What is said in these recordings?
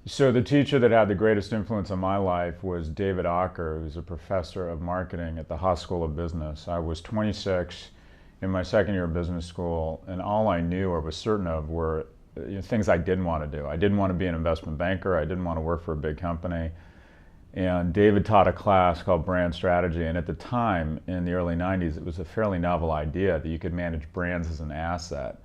So the teacher that had the greatest influence on my life was David Aaker, who's a professor of marketing at the Haas School of Business. I was 26 in my second year of business school, and all I knew or was certain of were things I didn't want to do. I didn't want to be an investment banker. I didn't want to work for a big company. And David taught a class called Brand Strategy, and at the time, in the early 90s, it was a fairly novel idea that you could manage brands as an asset.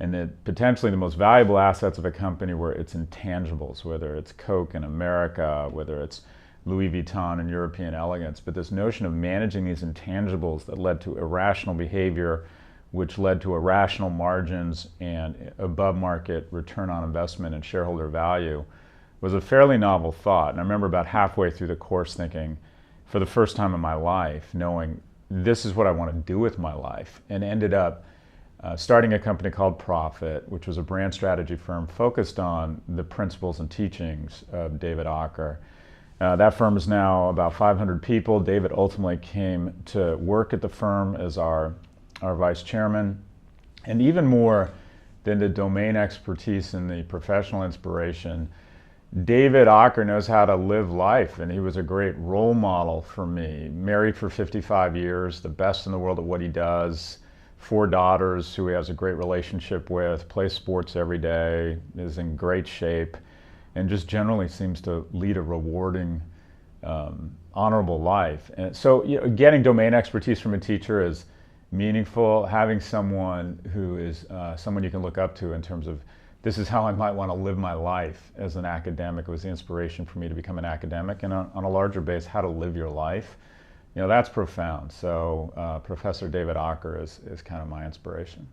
And that potentially the most valuable assets of a company were its intangibles, whether it's Coke in America, whether it's Louis Vuitton and European elegance. But this notion of managing these intangibles that led to irrational behavior, which led to irrational margins and above market return on investment and shareholder value, was a fairly novel thought. And I remember about halfway through the course thinking, for the first time in my life, knowing this is what I want to do with my life, and ended up starting a company called Profit, which was a brand strategy firm focused on the principles and teachings of David Aaker. That firm is now about 500 people. David ultimately came to work at the firm as our vice chairman. And even more than the domain expertise and the professional inspiration, David Aaker knows how to live life, and he was a great role model for me. Married for 55 years, the best in the world at what he does. 4 daughters who he has a great relationship with, plays sports every day, is in great shape, and just generally seems to lead a rewarding, honorable life. And so getting domain expertise from a teacher is meaningful. Having someone who is someone you can look up to in terms of this is how I might want to live my life as an academic. It was the inspiration for me to become an academic, and on a larger base, how to live your life. That's profound. So Professor David Aaker is kind of my inspiration.